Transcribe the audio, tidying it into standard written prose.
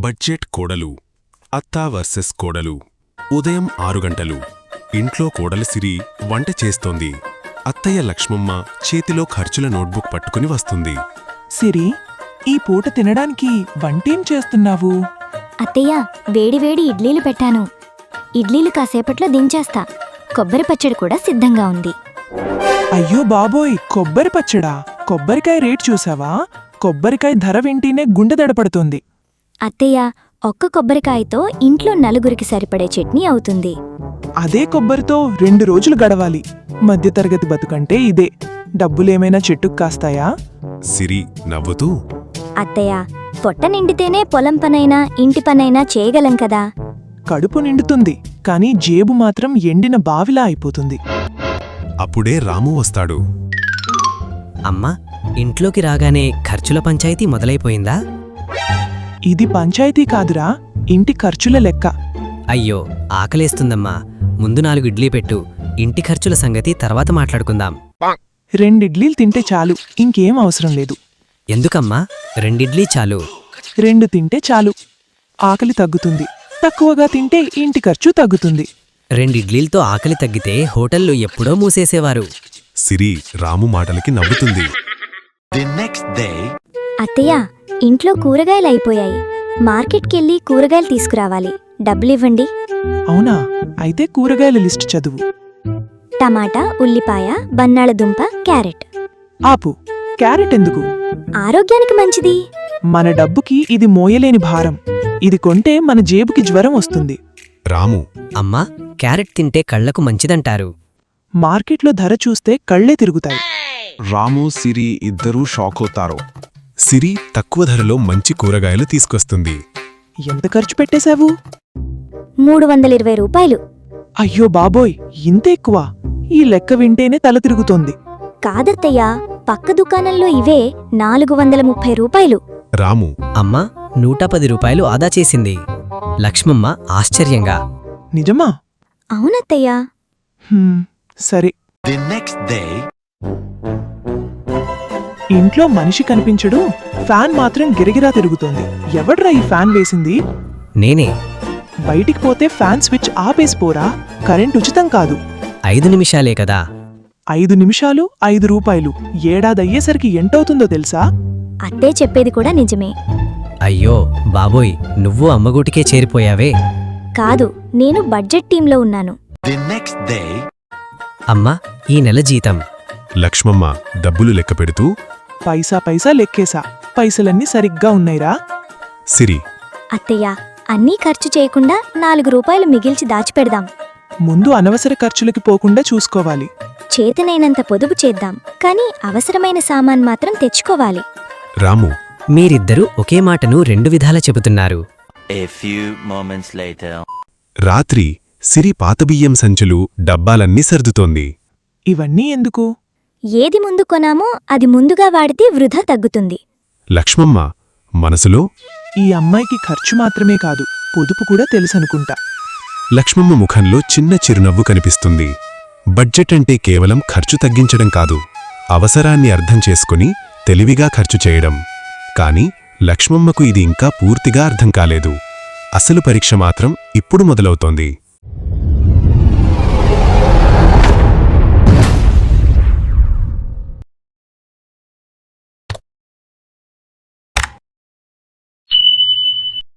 Budget కోడలు అత్త versus కోడలు. ఉదయం 6 గంటలు. ఇంట్లో కోడలు సిరి వంట చేస్తోంది. అత్తయ్య లక్ష్మమ్మ చేతిలో ఖర్చుల నోట్బుక్ పట్టుకుని వస్తుంది. సిరి, ఈ పూట తినడానికి వంటేం చేస్తున్నావు? అత్తయ్య, వేడివేడి ఇడ్లీలు పెట్టాను. ఇడ్లీలు కాసేపట్లో దించేస్తా. కొబ్బరి పచ్చడి కూడా సిద్ధంగా ఉంది. అయ్యో బాబోయ్, కొబ్బరి పచ్చడా? కొబ్బరికాయ రేట్ చూసావా? కొబ్బరికాయ ధర వింటేనే గుండె దడపడుతుంది. అత్తయ్య, ఒక్క కొబ్బరికాయతో ఇంట్లో నలుగురికి సరిపడే చట్నీ అవుతుంది. అదే కొబ్బరితో 2 రోజులు గడవాలి. మధ్యతరగతి బతుకంటే ఇదే. డబ్బులేమైనా చెట్టుకు కాస్తాయా? సిరి నవ్వుతూ, అత్తయ్య, పొట్ట నిండితేనే పొలం పనైనా ఇంటి పనైనా చేయగలం కదా. కడుపు నిండుతుంది, కానీ జేబు మాత్రం ఎండిన బావిలా అయిపోతుంది. అప్పుడే రాము వస్తాడు. అమ్మా, ఇంట్లోకి రాగానే ఖర్చుల పంచాయతీ మొదలైపోయిందా? ఇది పంచాయతీ కాదురా, ఇంటి ఖర్చుల లెక్క. అయ్యో, ఆకలేస్తుందమ్మా. ముందు 4 ఇడ్లీ పెట్టు. ఇంటి ఖర్చుల సంగతి తర్వాత మాట్లాడుకుందాం. 2 ఇడ్లీలు తింటే చాలు, ఇంకేం అవసరం లేదు. ఎందుకమ్మా? 2 ఇడ్లీ చాలు. 2 తింటే చాలు, ఆకలి తగ్గుతుంది. తక్కువగా తింటే ఇంటి ఖర్చు తగ్గుతుంది. 2 ఇడ్లీలతో ఆకలి తగ్గితే హోటళ్ళు ఎప్పుడో మూసేసేవారు. సిరి రాము మాటలకి నవ్వుతుంది. అత్తయ్య, ఇంట్లో కూరగాయలు అయిపోయాయి. మార్కెట్కెళ్ళి కూరగాయలు తీసుకురావాలి. డబ్బులివ్వండి. అవునా? అయితే కూరగాయల లిస్టు చదువు. టమాటా, ఉల్లిపాయ, బంగాళదుంప, క్యారెట్. ఆపు, క్యారెట్ ఎందుకు? ఆరోగ్యానికి మంచిది. మన డబ్బుకి ఇది మోయలేని భారం. ఇది కొంటే మన జేబుకి జ్వరం వస్తుంది. రాము, అమ్మా, క్యారెట్ తింటే కళ్లకు మంచిదంటారు. మార్కెట్లో ధర చూస్తే కళ్లే తిరుగుతాయి. రాము, సిరి ఇద్దరూ షాకవుతారు. సిరి తక్కువ ధరలో మంచి కూరగాయలు తీసుకొస్తుంది. ఎంత ఖర్చు పెట్టేశావు? 320 రూపాయలు. అయ్యో బాబోయ్, ఇంత ఎక్కువ? ఈ లెక్క వింటేనే తల తిరుగుతోంది. కాదత్తయ్య, పక్క దుకాణంలో ఇవే 430 రూపాయలు. రాము, అమ్మా, 110 రూపాయలు ఆదా చేసింది. లక్ష్మమ్మ ఆశ్చర్యంగా. నిజమా? అవునత్తయ్య. సరే. ఇంట్లో మనిషి కనిపించడు, ఫ్యాన్ మాత్రం గిరగిరా తిరుగుతోంది. ఎవడ్రా ఈ ఫ్యాన్ వేసింది? నేనే. బయటికి పోతే ఫ్యాన్ స్విచ్ ఆపేసిపోరా. కరెంట్ ఉచితం కాదు. 5 నిమిషాలే కదా. 5 నిమిషాలు 5 రూపాయలు. ఏడాదయ్యేసరికి ఎంతవుతుందో తెలుసా? అత్తే చెప్పేది కూడా నిజమే. అయ్యో బాబోయ్, నువ్వు అమ్మగూటికే చేరిపోయావే. కాదు, నేను బడ్జెట్ టీంలో ఉన్నాను. అమ్మా, ఈ నెల జీతం. లక్ష్మమ్మ డబ్బులు లెక్క పెడుతూ, పైసా పైసా లెక్కేసా. పైసలన్నీ సరిగ్గా ఉన్నాయిరా? సిరి, అత్తయ్య, అన్నీ ఖర్చు చేయకుండా 4 రూపాయలు మిగిల్చి దాచిపెడదాం. ముందు అనవసర ఖర్చులకి పోకుండా చూసుకోవాలి. చేతనైనంత పొదుపు చేద్దాం, కానీ అవసరమైన సామాన్ మాత్రం తెచ్చుకోవాలి. రాము, మీరిద్దరూ ఒకే మాటను 2 విధాల చెబుతున్నారు. రాత్రి సిరి పాతబియ్యం సంచులు డబ్బాలన్నీ సర్దుతోంది. ఇవన్నీ ఎందుకు? ఏది ముందు కొనామో అది ముందుగా వాడితే వృధా తగ్గుతుంది. లక్ష్మమ్మ మనసులో, ఈ అమ్మాయికి ఖర్చు మాత్రమే కాదు, పొదుపు కూడా తెలుసనుకుంటా. లక్ష్మమ్మ ముఖంలో చిన్న చిరునవ్వు కనిపిస్తుంది. బడ్జెట్ అంటే కేవలం ఖర్చు తగ్గించడం కాదు, అవసరాన్ని అర్థం చేసుకుని తెలివిగా ఖర్చు చేయడం. కాని లక్ష్మమ్మకు ఇది ఇంకా పూర్తిగా అర్థం కాలేదు. అసలు పరీక్ష మాత్రం ఇప్పుడు మొదలవుతోంది.